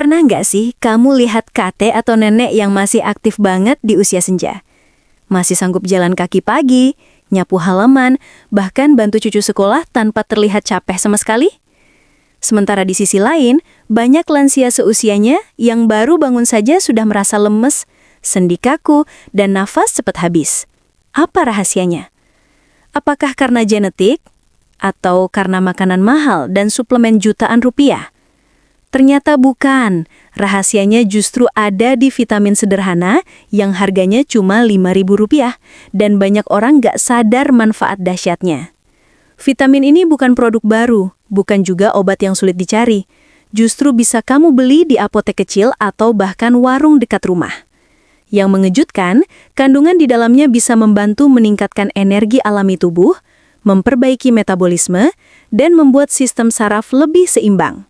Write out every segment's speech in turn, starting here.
Pernah nggak sih kamu lihat kakek atau nenek yang masih aktif banget di usia senja? Masih sanggup jalan kaki pagi, nyapu halaman, bahkan bantu cucu sekolah tanpa terlihat capek sama sekali? Sementara di sisi lain, banyak lansia seusianya yang baru bangun saja sudah merasa lemes, sendi kaku, dan nafas cepat habis. Apa rahasianya? Apakah karena genetik? Atau karena makanan mahal dan suplemen jutaan rupiah? Ternyata bukan. Rahasianya justru ada di vitamin sederhana yang harganya cuma Rp5.000 dan banyak orang nggak sadar manfaat dahsyatnya. Vitamin ini bukan produk baru, bukan juga obat yang sulit dicari. Justru bisa kamu beli di apotek kecil atau bahkan warung dekat rumah. Yang mengejutkan, kandungan di dalamnya bisa membantu meningkatkan energi alami tubuh, memperbaiki metabolisme, dan membuat sistem saraf lebih seimbang.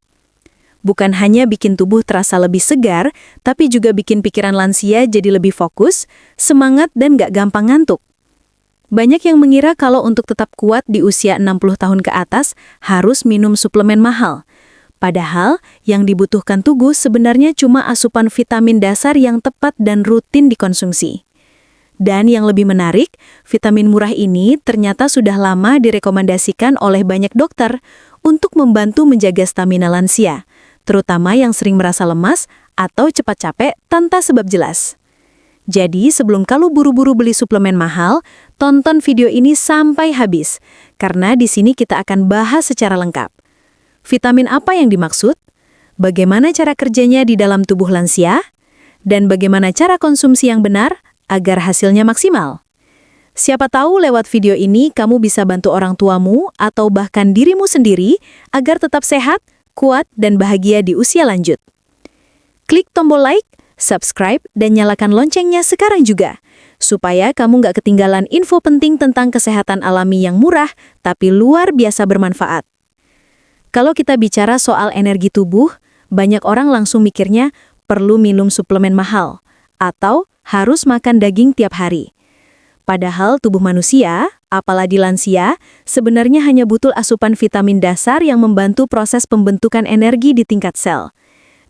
Bukan hanya bikin tubuh terasa lebih segar, tapi juga bikin pikiran lansia jadi lebih fokus, semangat, dan gak gampang ngantuk. Banyak yang mengira kalau untuk tetap kuat di usia 60 tahun ke atas, harus minum suplemen mahal. Padahal, yang dibutuhkan tubuh sebenarnya cuma asupan vitamin dasar yang tepat dan rutin dikonsumsi. Dan yang lebih menarik, vitamin murah ini ternyata sudah lama direkomendasikan oleh banyak dokter untuk membantu menjaga stamina lansia, terutama yang sering merasa lemas atau cepat capek tanpa sebab jelas. Jadi, sebelum kamu buru-buru beli suplemen mahal, tonton video ini sampai habis, karena di sini kita akan bahas secara lengkap. Vitamin apa yang dimaksud? Bagaimana cara kerjanya di dalam tubuh lansia? Dan bagaimana cara konsumsi yang benar agar hasilnya maksimal? Siapa tahu lewat video ini kamu bisa bantu orang tuamu atau bahkan dirimu sendiri agar tetap sehat, kuat, dan bahagia di usia lanjut. Klik tombol like, subscribe, dan nyalakan loncengnya sekarang juga, supaya kamu nggak ketinggalan info penting tentang kesehatan alami yang murah, tapi luar biasa bermanfaat. Kalau kita bicara soal energi tubuh, banyak orang langsung mikirnya perlu minum suplemen mahal, atau harus makan daging tiap hari. Padahal tubuh manusia, apalagi lansia, sebenarnya hanya butuh asupan vitamin dasar yang membantu proses pembentukan energi di tingkat sel.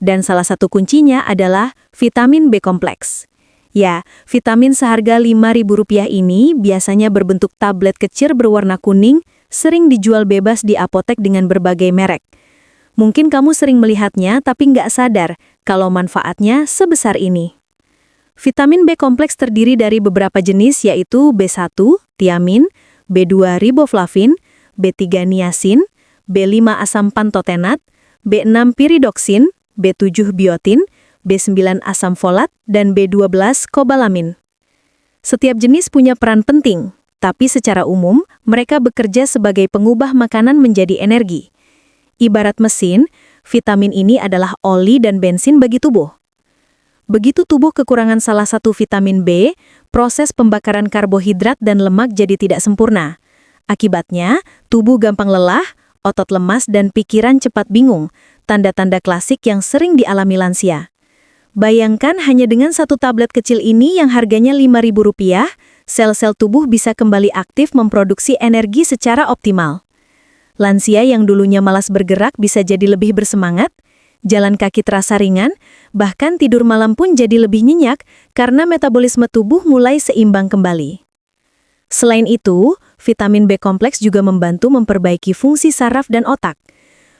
Dan salah satu kuncinya adalah vitamin B kompleks. Ya, vitamin seharga Rp5.000 ini biasanya berbentuk tablet kecil berwarna kuning, sering dijual bebas di apotek dengan berbagai merek. Mungkin kamu sering melihatnya tapi nggak sadar kalau manfaatnya sebesar ini. Vitamin B kompleks terdiri dari beberapa jenis yaitu B1, tiamin, B2 riboflavin, B3 niacin, B5 asam pantotenat, B6 piridoksin, B7 biotin, B9 asam folat, dan B12 kobalamin. Setiap jenis punya peran penting, tapi secara umum mereka bekerja sebagai pengubah makanan menjadi energi. Ibarat mesin, vitamin ini adalah oli dan bensin bagi tubuh. Begitu tubuh kekurangan salah satu vitamin B, proses pembakaran karbohidrat dan lemak jadi tidak sempurna. Akibatnya, tubuh gampang lelah, otot lemas, dan pikiran cepat bingung, tanda-tanda klasik yang sering dialami lansia. Bayangkan hanya dengan satu tablet kecil ini yang harganya Rp5.000, sel-sel tubuh bisa kembali aktif memproduksi energi secara optimal. Lansia yang dulunya malas bergerak bisa jadi lebih bersemangat, jalan kaki terasa ringan, bahkan tidur malam pun jadi lebih nyenyak karena metabolisme tubuh mulai seimbang kembali. Selain itu, vitamin B kompleks juga membantu memperbaiki fungsi saraf dan otak.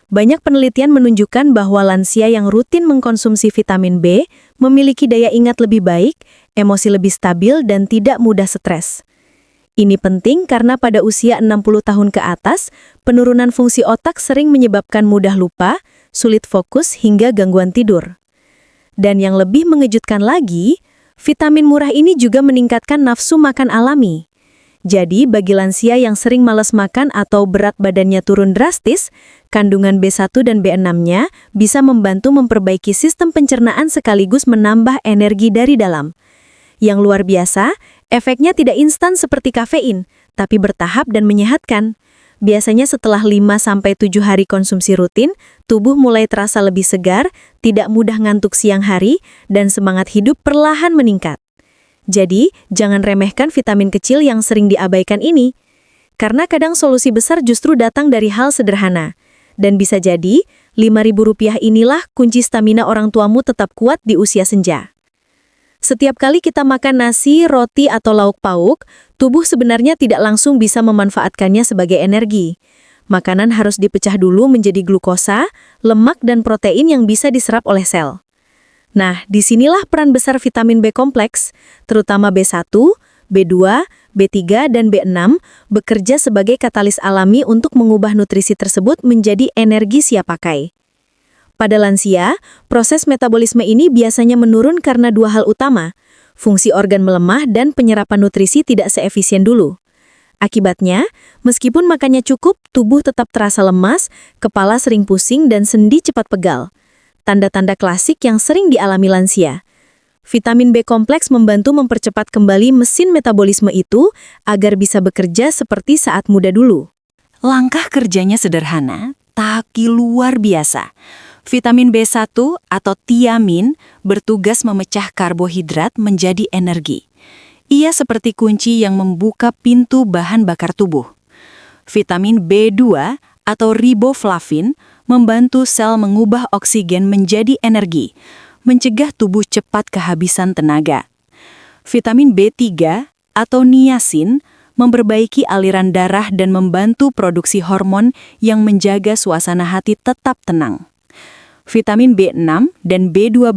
Banyak penelitian menunjukkan bahwa lansia yang rutin mengkonsumsi vitamin B memiliki daya ingat lebih baik, emosi lebih stabil, dan tidak mudah stres. Ini penting karena pada usia 60 tahun ke atas, penurunan fungsi otak sering menyebabkan mudah lupa, sulit fokus, hingga gangguan tidur. Dan yang lebih mengejutkan lagi, vitamin murah ini juga meningkatkan nafsu makan alami. Jadi, bagi lansia yang sering malas makan atau berat badannya turun drastis, kandungan B1 dan B6-nya bisa membantu memperbaiki sistem pencernaan sekaligus menambah energi dari dalam. Yang luar biasa, efeknya tidak instan seperti kafein, tapi bertahap dan menyehatkan. Biasanya setelah 5-7 hari konsumsi rutin, tubuh mulai terasa lebih segar, tidak mudah ngantuk siang hari, dan semangat hidup perlahan meningkat. Jadi, jangan remehkan vitamin kecil yang sering diabaikan ini. Karena kadang solusi besar justru datang dari hal sederhana. Dan bisa jadi, Rp5.000 inilah kunci stamina orang tuamu tetap kuat di usia senja. Setiap kali kita makan nasi, roti, atau lauk pauk, tubuh sebenarnya tidak langsung bisa memanfaatkannya sebagai energi. Makanan harus dipecah dulu menjadi glukosa, lemak, dan protein yang bisa diserap oleh sel. Nah, disinilah peran besar vitamin B kompleks, terutama B1, B2, B3, dan B6, bekerja sebagai katalis alami untuk mengubah nutrisi tersebut menjadi energi siap pakai. Pada lansia, proses metabolisme ini biasanya menurun karena dua hal utama, fungsi organ melemah dan penyerapan nutrisi tidak seefisien dulu. Akibatnya, meskipun makannya cukup, tubuh tetap terasa lemas, kepala sering pusing dan sendi cepat pegal. Tanda-tanda klasik yang sering dialami lansia. Vitamin B kompleks membantu mempercepat kembali mesin metabolisme itu agar bisa bekerja seperti saat muda dulu. Langkah kerjanya sederhana, tapi luar biasa. Vitamin B1 atau tiamin bertugas memecah karbohidrat menjadi energi. Ia seperti kunci yang membuka pintu bahan bakar tubuh. Vitamin B2 atau riboflavin membantu sel mengubah oksigen menjadi energi, mencegah tubuh cepat kehabisan tenaga. Vitamin B3 atau niacin memperbaiki aliran darah dan membantu produksi hormon yang menjaga suasana hati tetap tenang. Vitamin B6 dan B12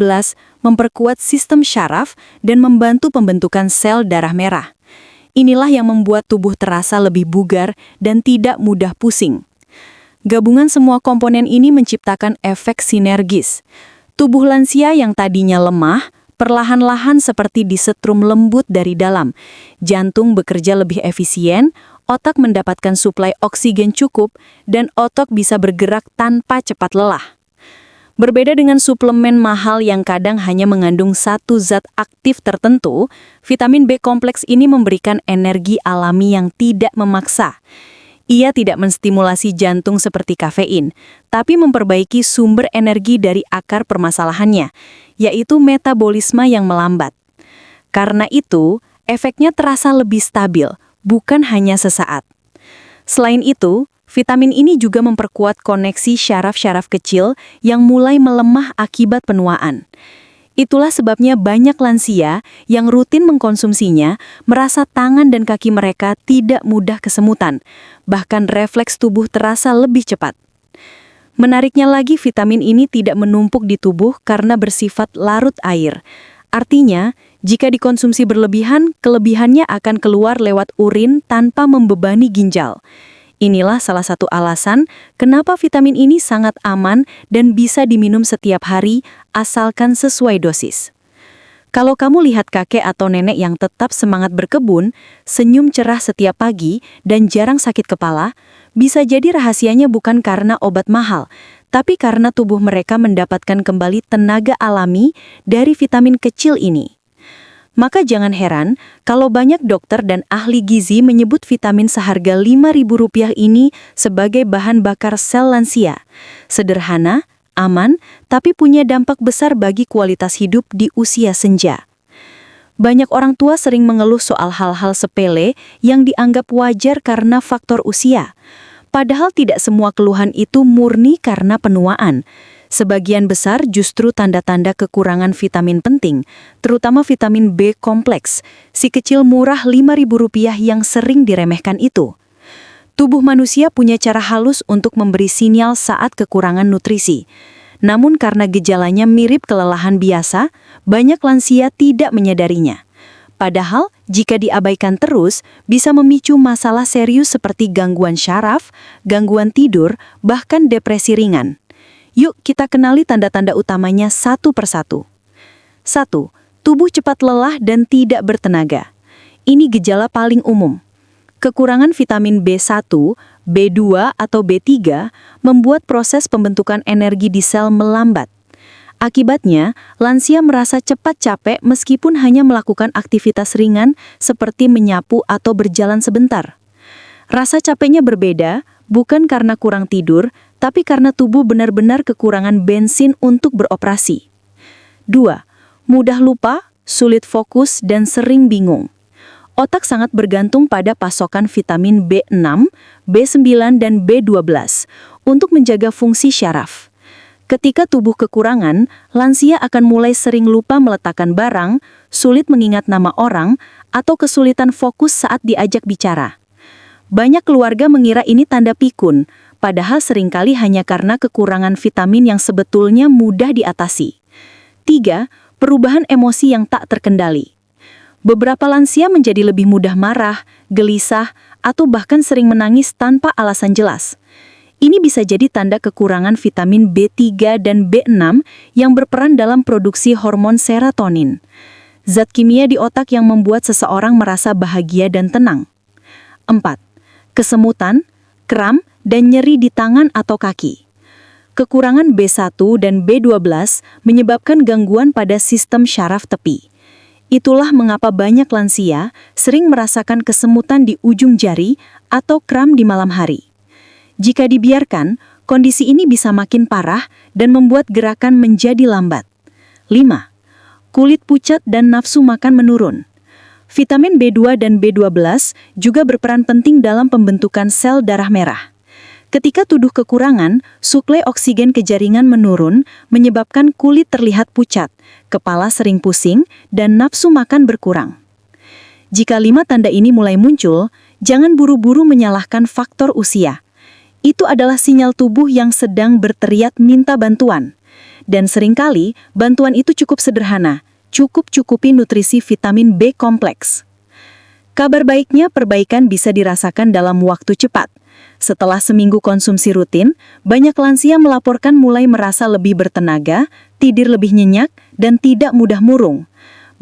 memperkuat sistem syaraf dan membantu pembentukan sel darah merah. Inilah yang membuat tubuh terasa lebih bugar dan tidak mudah pusing. Gabungan semua komponen ini menciptakan efek sinergis. Tubuh lansia yang tadinya lemah, perlahan-lahan seperti disetrum lembut dari dalam. Jantung bekerja lebih efisien, otak mendapatkan suplai oksigen cukup, dan otot bisa bergerak tanpa cepat lelah. Berbeda dengan suplemen mahal yang kadang hanya mengandung satu zat aktif tertentu, vitamin B kompleks ini memberikan energi alami yang tidak memaksa. Ia tidak menstimulasi jantung seperti kafein, tapi memperbaiki sumber energi dari akar permasalahannya, yaitu metabolisme yang melambat. Karena itu, efeknya terasa lebih stabil, bukan hanya sesaat. Selain itu, vitamin ini juga memperkuat koneksi syaraf-syaraf kecil yang mulai melemah akibat penuaan. Itulah sebabnya banyak lansia yang rutin mengkonsumsinya merasa tangan dan kaki mereka tidak mudah kesemutan, bahkan refleks tubuh terasa lebih cepat. Menariknya lagi, vitamin ini tidak menumpuk di tubuh karena bersifat larut air. Artinya, jika dikonsumsi berlebihan, kelebihannya akan keluar lewat urin tanpa membebani ginjal. Inilah salah satu alasan kenapa vitamin ini sangat aman dan bisa diminum setiap hari asalkan sesuai dosis. Kalau kamu lihat kakek atau nenek yang tetap semangat berkebun, senyum cerah setiap pagi, dan jarang sakit kepala, bisa jadi rahasianya bukan karena obat mahal, tapi karena tubuh mereka mendapatkan kembali tenaga alami dari vitamin kecil ini. Maka jangan heran kalau banyak dokter dan ahli gizi menyebut vitamin seharga Rp5.000 ini sebagai bahan bakar sel lansia. Sederhana, aman, tapi punya dampak besar bagi kualitas hidup di usia senja. Banyak orang tua sering mengeluh soal hal-hal sepele yang dianggap wajar karena faktor usia. Padahal tidak semua keluhan itu murni karena penuaan. Sebagian besar justru tanda-tanda kekurangan vitamin penting, terutama vitamin B kompleks, si kecil murah Rp5.000 yang sering diremehkan itu. Tubuh manusia punya cara halus untuk memberi sinyal saat kekurangan nutrisi. Namun karena gejalanya mirip kelelahan biasa, banyak lansia tidak menyadarinya. Padahal, jika diabaikan terus, bisa memicu masalah serius seperti gangguan syaraf, gangguan tidur, bahkan depresi ringan. Yuk kita kenali tanda-tanda utamanya satu persatu. 1. Tubuh cepat lelah dan tidak bertenaga. Ini gejala paling umum. Kekurangan vitamin B1, B2, atau B3 membuat proses pembentukan energi di sel melambat. Akibatnya, lansia merasa cepat capek meskipun hanya melakukan aktivitas ringan seperti menyapu atau berjalan sebentar. Rasa capeknya berbeda, bukan karena kurang tidur, tapi karena tubuh benar-benar kekurangan bensin untuk beroperasi. 2. Mudah lupa, sulit fokus, dan sering bingung. Otak sangat bergantung pada pasokan vitamin B6, B9, dan B12. untuk menjaga fungsi syaraf. Ketika tubuh kekurangan, lansia akan mulai sering lupa meletakkan barang, sulit mengingat nama orang, atau kesulitan fokus saat diajak bicara. Banyak keluarga mengira ini tanda pikun, padahal seringkali hanya karena kekurangan vitamin yang sebetulnya mudah diatasi. 3. Perubahan emosi yang tak terkendali. Beberapa lansia menjadi lebih mudah marah, gelisah, atau bahkan sering menangis tanpa alasan jelas. Ini bisa jadi tanda kekurangan vitamin B3 dan B6 yang berperan dalam produksi hormon serotonin, zat kimia di otak yang membuat seseorang merasa bahagia dan tenang. 4. Kesemutan, kram, dan nyeri di tangan atau kaki. Kekurangan B1 dan B12 menyebabkan gangguan pada sistem syaraf tepi. Itulah mengapa banyak lansia sering merasakan kesemutan di ujung jari atau kram di malam hari. Jika dibiarkan, kondisi ini bisa makin parah dan membuat gerakan menjadi lambat. 5. Kulit pucat dan nafsu makan menurun. Vitamin B2 dan B12 juga berperan penting dalam pembentukan sel darah merah. Ketika tubuh kekurangan, suplai oksigen ke jaringan menurun, menyebabkan kulit terlihat pucat, kepala sering pusing, dan nafsu makan berkurang. Jika 5 tanda ini mulai muncul, jangan buru-buru menyalahkan faktor usia. Itu adalah sinyal tubuh yang sedang berteriak minta bantuan. Dan seringkali, bantuan itu cukup sederhana, cukupi nutrisi vitamin B kompleks. Kabar baiknya, perbaikan bisa dirasakan dalam waktu cepat. Setelah seminggu konsumsi rutin, banyak lansia melaporkan mulai merasa lebih bertenaga, tidur lebih nyenyak, dan tidak mudah murung.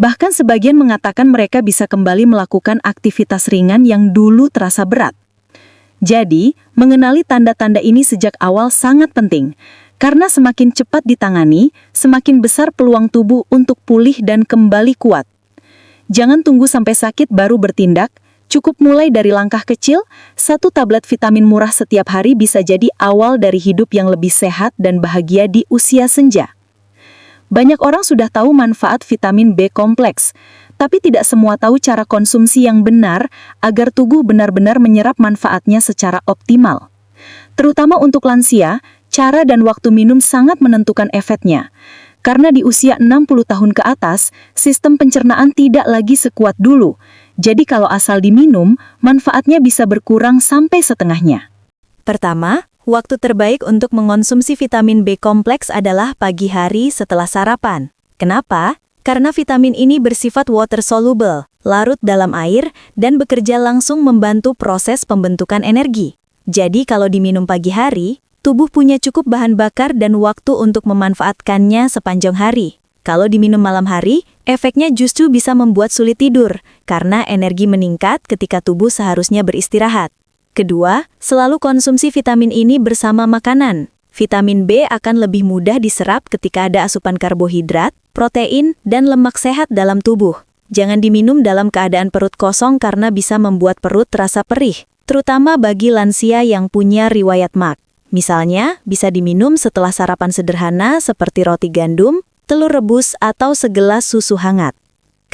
Bahkan sebagian mengatakan mereka bisa kembali melakukan aktivitas ringan yang dulu terasa berat. Jadi, mengenali tanda-tanda ini sejak awal sangat penting, karena semakin cepat ditangani, semakin besar peluang tubuh untuk pulih dan kembali kuat. Jangan tunggu sampai sakit baru bertindak, cukup mulai dari langkah kecil. 1 tablet vitamin murah setiap hari bisa jadi awal dari hidup yang lebih sehat dan bahagia di usia senja. Banyak orang sudah tahu manfaat vitamin B kompleks, tapi tidak semua tahu cara konsumsi yang benar agar tubuh benar-benar menyerap manfaatnya secara optimal. Terutama untuk lansia, cara dan waktu minum sangat menentukan efeknya. Karena di usia 60 tahun ke atas, sistem pencernaan tidak lagi sekuat dulu. Jadi kalau asal diminum, manfaatnya bisa berkurang sampai setengahnya. Pertama, waktu terbaik untuk mengonsumsi vitamin B kompleks adalah pagi hari setelah sarapan. Kenapa? Karena vitamin ini bersifat water soluble, larut dalam air, dan bekerja langsung membantu proses pembentukan energi. Jadi kalau diminum pagi hari, tubuh punya cukup bahan bakar dan waktu untuk memanfaatkannya sepanjang hari. Kalau diminum malam hari, efeknya justru bisa membuat sulit tidur, karena energi meningkat ketika tubuh seharusnya beristirahat. Kedua, selalu konsumsi vitamin ini bersama makanan. Vitamin B akan lebih mudah diserap ketika ada asupan karbohidrat, protein, dan lemak sehat dalam tubuh. Jangan diminum dalam keadaan perut kosong karena bisa membuat perut terasa perih, terutama bagi lansia yang punya riwayat MAG. Misalnya, bisa diminum setelah sarapan sederhana seperti roti gandum, telur rebus, atau segelas susu hangat.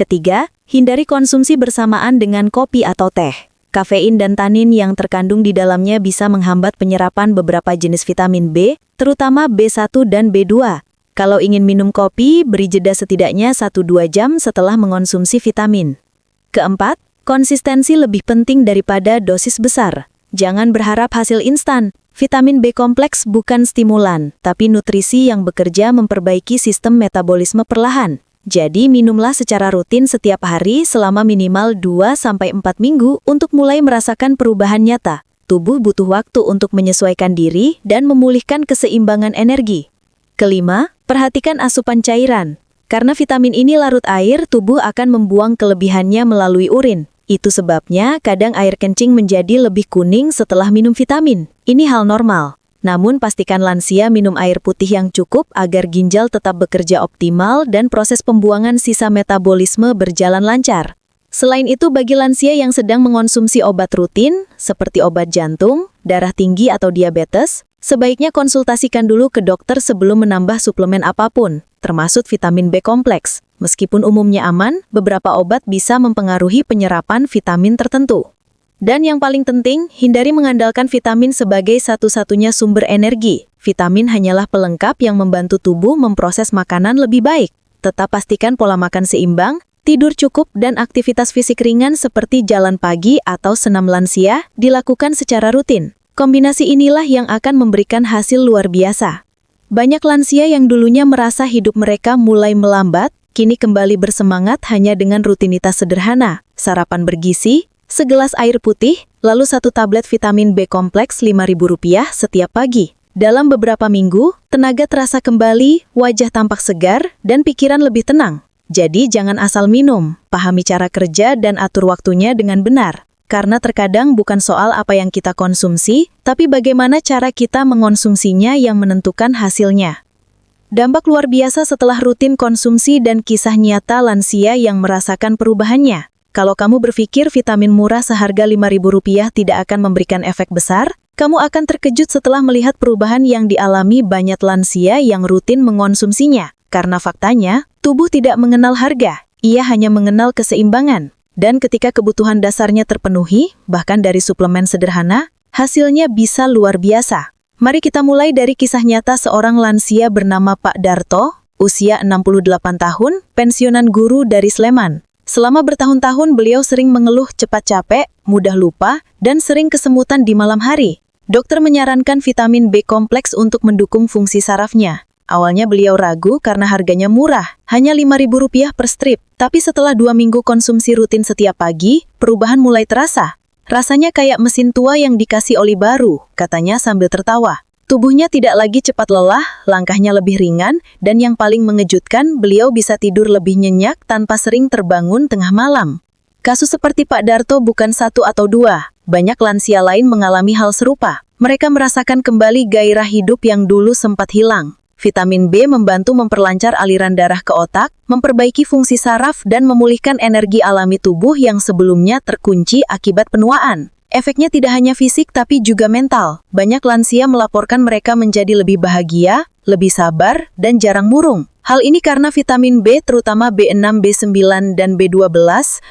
Ketiga, hindari konsumsi bersamaan dengan kopi atau teh. Kafein dan tanin yang terkandung di dalamnya bisa menghambat penyerapan beberapa jenis vitamin B, terutama B1 dan B2. Kalau ingin minum kopi, beri jeda setidaknya 1-2 jam setelah mengonsumsi vitamin. Keempat, konsistensi lebih penting daripada dosis besar. Jangan berharap hasil instan. Vitamin B kompleks bukan stimulan, tapi nutrisi yang bekerja memperbaiki sistem metabolisme perlahan. Jadi minumlah secara rutin setiap hari selama minimal 2-4 minggu untuk mulai merasakan perubahan nyata. Tubuh butuh waktu untuk menyesuaikan diri dan memulihkan keseimbangan energi. Kelima, perhatikan asupan cairan. Karena vitamin ini larut air, tubuh akan membuang kelebihannya melalui urin. Itu sebabnya kadang air kencing menjadi lebih kuning setelah minum vitamin. Ini hal normal. Namun pastikan lansia minum air putih yang cukup agar ginjal tetap bekerja optimal dan proses pembuangan sisa metabolisme berjalan lancar. Selain itu, bagi lansia yang sedang mengonsumsi obat rutin, seperti obat jantung, darah tinggi atau diabetes, sebaiknya konsultasikan dulu ke dokter sebelum menambah suplemen apapun, termasuk vitamin B kompleks. Meskipun umumnya aman, beberapa obat bisa mempengaruhi penyerapan vitamin tertentu. Dan yang paling penting, hindari mengandalkan vitamin sebagai satu-satunya sumber energi. Vitamin hanyalah pelengkap yang membantu tubuh memproses makanan lebih baik. Tetap pastikan pola makan seimbang, tidur cukup, dan aktivitas fisik ringan seperti jalan pagi atau senam lansia dilakukan secara rutin. Kombinasi inilah yang akan memberikan hasil luar biasa. Banyak lansia yang dulunya merasa hidup mereka mulai melambat, kini kembali bersemangat hanya dengan rutinitas sederhana, sarapan bergizi, segelas air putih, lalu 1 tablet vitamin B kompleks Rp5.000 setiap pagi. Dalam beberapa minggu, tenaga terasa kembali, wajah tampak segar, dan pikiran lebih tenang. Jadi jangan asal minum, pahami cara kerja dan atur waktunya dengan benar. Karena terkadang bukan soal apa yang kita konsumsi, tapi bagaimana cara kita mengonsumsinya yang menentukan hasilnya. Dampak luar biasa setelah rutin konsumsi dan kisah nyata lansia yang merasakan perubahannya. Kalau kamu berpikir vitamin murah seharga Rp5.000 tidak akan memberikan efek besar, kamu akan terkejut setelah melihat perubahan yang dialami banyak lansia yang rutin mengonsumsinya. Karena faktanya, tubuh tidak mengenal harga, ia hanya mengenal keseimbangan. Dan ketika kebutuhan dasarnya terpenuhi, bahkan dari suplemen sederhana, hasilnya bisa luar biasa. Mari kita mulai dari kisah nyata seorang lansia bernama Pak Darto, usia 68 tahun, pensiunan guru dari Sleman. Selama bertahun-tahun beliau sering mengeluh cepat capek, mudah lupa, dan sering kesemutan di malam hari. Dokter menyarankan vitamin B kompleks untuk mendukung fungsi sarafnya. Awalnya beliau ragu karena harganya murah, hanya Rp5.000 per strip. Tapi setelah 2 minggu konsumsi rutin setiap pagi, perubahan mulai terasa. Rasanya kayak mesin tua yang dikasih oli baru, katanya sambil tertawa. Tubuhnya tidak lagi cepat lelah, langkahnya lebih ringan, dan yang paling mengejutkan, beliau bisa tidur lebih nyenyak tanpa sering terbangun tengah malam. Kasus seperti Pak Darto bukan 1 atau 2, banyak lansia lain mengalami hal serupa. Mereka merasakan kembali gairah hidup yang dulu sempat hilang. Vitamin B membantu memperlancar aliran darah ke otak, memperbaiki fungsi saraf, dan memulihkan energi alami tubuh yang sebelumnya terkunci akibat penuaan. Efeknya tidak hanya fisik tapi juga mental. Banyak lansia melaporkan mereka menjadi lebih bahagia, lebih sabar, dan jarang murung. Hal ini karena vitamin B, terutama B6, B9, dan B12,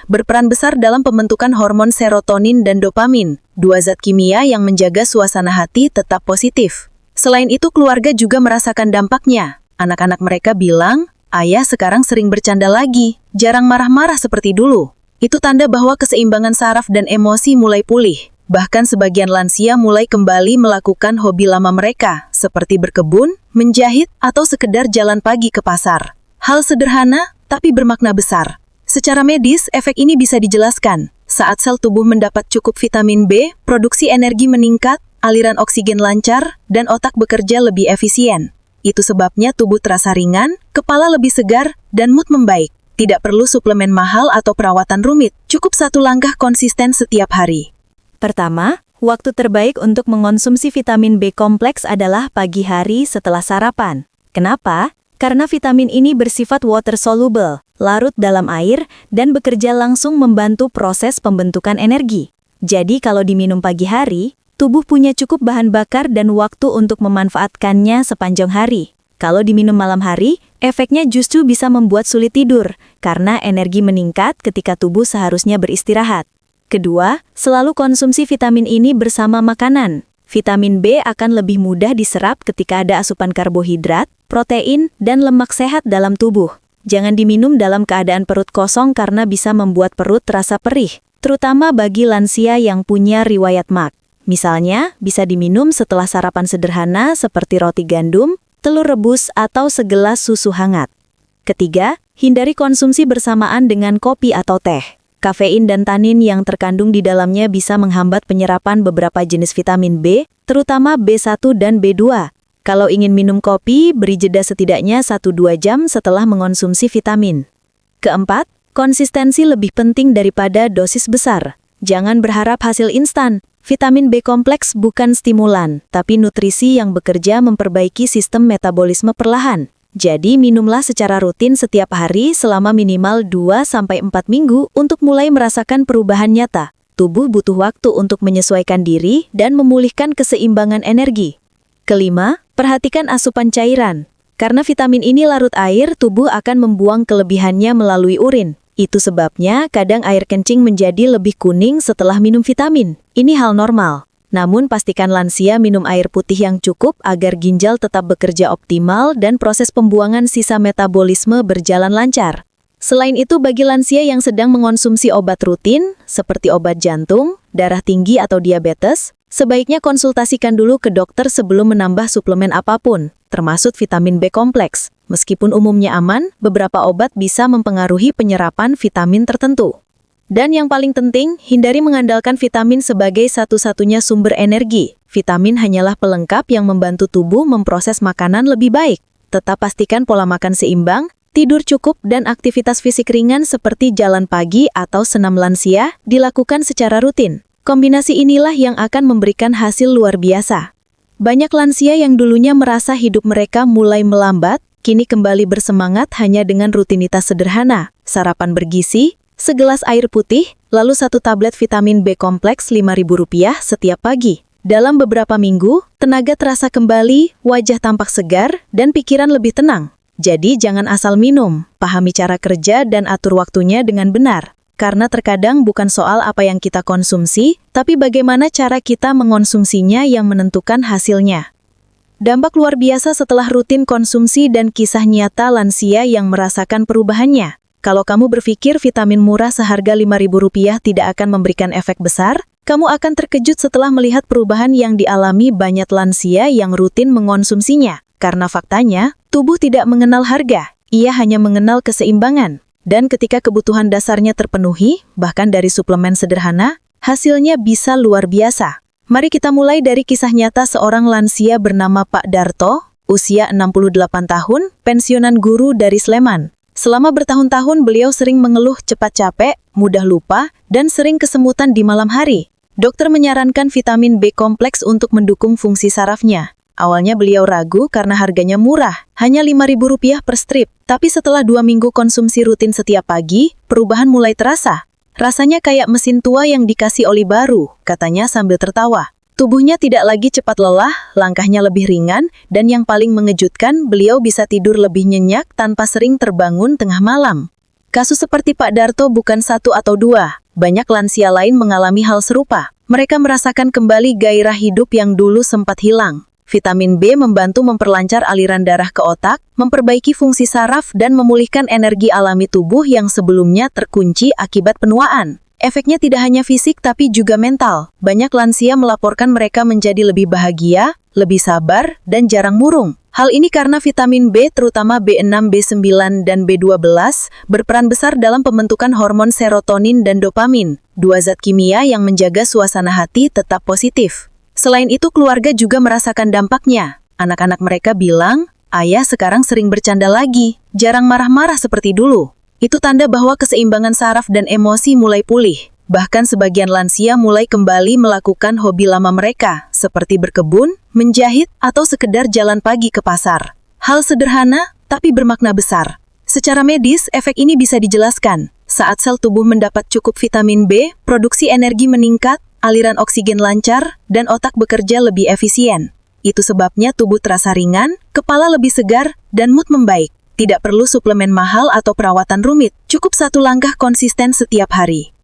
berperan besar dalam pembentukan hormon serotonin dan dopamin, 2 zat kimia yang menjaga suasana hati tetap positif. Selain itu, keluarga juga merasakan dampaknya. Anak-anak mereka bilang, "Ayah sekarang sering bercanda lagi, jarang marah-marah seperti dulu." Itu tanda bahwa keseimbangan saraf dan emosi mulai pulih. Bahkan sebagian lansia mulai kembali melakukan hobi lama mereka, seperti berkebun, menjahit, atau sekedar jalan pagi ke pasar. Hal sederhana, tapi bermakna besar. Secara medis, efek ini bisa dijelaskan. Saat sel tubuh mendapat cukup vitamin B, produksi energi meningkat, aliran oksigen lancar, dan otak bekerja lebih efisien. Itu sebabnya tubuh terasa ringan, kepala lebih segar, dan mood membaik. Tidak perlu suplemen mahal atau perawatan rumit, cukup 1 langkah konsisten setiap hari. Pertama, waktu terbaik untuk mengonsumsi vitamin B kompleks adalah pagi hari setelah sarapan. Kenapa? Karena vitamin ini bersifat water soluble, larut dalam air, dan bekerja langsung membantu proses pembentukan energi. Jadi kalau diminum pagi hari, tubuh punya cukup bahan bakar dan waktu untuk memanfaatkannya sepanjang hari. Kalau diminum malam hari, efeknya justru bisa membuat sulit tidur, karena energi meningkat ketika tubuh seharusnya beristirahat. Kedua, selalu konsumsi vitamin ini bersama makanan. Vitamin B akan lebih mudah diserap ketika ada asupan karbohidrat, protein, dan lemak sehat dalam tubuh. Jangan diminum dalam keadaan perut kosong karena bisa membuat perut terasa perih, terutama bagi lansia yang punya riwayat MAG. Misalnya, bisa diminum setelah sarapan sederhana seperti roti gandum, telur rebus, atau segelas susu hangat. Ketiga, hindari konsumsi bersamaan dengan kopi atau teh. Kafein dan tanin yang terkandung di dalamnya bisa menghambat penyerapan beberapa jenis vitamin B, terutama B1 dan B2. Kalau ingin minum kopi, beri jeda setidaknya 1-2 jam setelah mengonsumsi vitamin. Keempat, konsistensi lebih penting daripada dosis besar. Jangan berharap hasil instan. Vitamin B kompleks bukan stimulan, tapi nutrisi yang bekerja memperbaiki sistem metabolisme perlahan. Jadi minumlah secara rutin setiap hari selama minimal 2-4 minggu untuk mulai merasakan perubahan nyata. Tubuh butuh waktu untuk menyesuaikan diri dan memulihkan keseimbangan energi. Kelima, perhatikan asupan cairan. Karena vitamin ini larut air, tubuh akan membuang kelebihannya melalui urin. Itu sebabnya kadang air kencing menjadi lebih kuning setelah minum vitamin. Ini hal normal. Namun pastikan lansia minum air putih yang cukup agar ginjal tetap bekerja optimal dan proses pembuangan sisa metabolisme berjalan lancar. Selain itu, bagi lansia yang sedang mengonsumsi obat rutin, seperti obat jantung, darah tinggi atau diabetes, sebaiknya konsultasikan dulu ke dokter sebelum menambah suplemen apapun, termasuk vitamin B kompleks. Meskipun umumnya aman, beberapa obat bisa mempengaruhi penyerapan vitamin tertentu. Dan yang paling penting, hindari mengandalkan vitamin sebagai satu-satunya sumber energi. Vitamin hanyalah pelengkap yang membantu tubuh memproses makanan lebih baik. Tetap pastikan pola makan seimbang, tidur cukup, dan aktivitas fisik ringan seperti jalan pagi atau senam lansia dilakukan secara rutin. Kombinasi inilah yang akan memberikan hasil luar biasa. Banyak lansia yang dulunya merasa hidup mereka mulai melambat, kini kembali bersemangat hanya dengan rutinitas sederhana, sarapan bergizi, segelas air putih, lalu 1 tablet vitamin B kompleks Rp5.000 setiap pagi. Dalam beberapa minggu, tenaga terasa kembali, wajah tampak segar, dan pikiran lebih tenang. Jadi jangan asal minum, pahami cara kerja dan atur waktunya dengan benar. Karena terkadang bukan soal apa yang kita konsumsi, tapi bagaimana cara kita mengonsumsinya yang menentukan hasilnya. Dampak luar biasa setelah rutin konsumsi dan kisah nyata lansia yang merasakan perubahannya. Kalau kamu berpikir vitamin murah seharga Rp5.000 tidak akan memberikan efek besar, kamu akan terkejut setelah melihat perubahan yang dialami banyak lansia yang rutin mengonsumsinya. Karena faktanya, tubuh tidak mengenal harga, ia hanya mengenal keseimbangan. Dan ketika kebutuhan dasarnya terpenuhi, bahkan dari suplemen sederhana, hasilnya bisa luar biasa. Mari kita mulai dari kisah nyata seorang lansia bernama Pak Darto, usia 68 tahun, pensiunan guru dari Sleman. Selama bertahun-tahun beliau sering mengeluh cepat capek, mudah lupa, dan sering kesemutan di malam hari. Dokter menyarankan vitamin B kompleks untuk mendukung fungsi sarafnya. Awalnya beliau ragu karena harganya murah, hanya Rp5.000 per strip. Tapi setelah 2 minggu konsumsi rutin setiap pagi, perubahan mulai terasa. Rasanya kayak mesin tua yang dikasih oli baru, katanya sambil tertawa. Tubuhnya tidak lagi cepat lelah, langkahnya lebih ringan, dan yang paling mengejutkan, beliau bisa tidur lebih nyenyak tanpa sering terbangun tengah malam. Kasus seperti Pak Darto bukan 1 atau 2, banyak lansia lain mengalami hal serupa. Mereka merasakan kembali gairah hidup yang dulu sempat hilang. Vitamin B membantu memperlancar aliran darah ke otak, memperbaiki fungsi saraf, dan memulihkan energi alami tubuh yang sebelumnya terkunci akibat penuaan. Efeknya tidak hanya fisik tapi juga mental. Banyak lansia melaporkan mereka menjadi lebih bahagia, lebih sabar, dan jarang murung. Hal ini karena vitamin B, terutama B6, B9, dan B12, berperan besar dalam pembentukan hormon serotonin dan dopamin, 2 zat kimia yang menjaga suasana hati tetap positif. Selain itu, keluarga juga merasakan dampaknya. Anak-anak mereka bilang, "Ayah sekarang sering bercanda lagi, jarang marah-marah seperti dulu." Itu tanda bahwa keseimbangan saraf dan emosi mulai pulih. Bahkan sebagian lansia mulai kembali melakukan hobi lama mereka, seperti berkebun, menjahit, atau sekedar jalan pagi ke pasar. Hal sederhana, tapi bermakna besar. Secara medis, efek ini bisa dijelaskan. Saat sel tubuh mendapat cukup vitamin B, produksi energi meningkat, aliran oksigen lancar, dan otak bekerja lebih efisien. Itu sebabnya tubuh terasa ringan, kepala lebih segar, dan mood membaik. Tidak perlu suplemen mahal atau perawatan rumit, cukup 1 langkah konsisten setiap hari.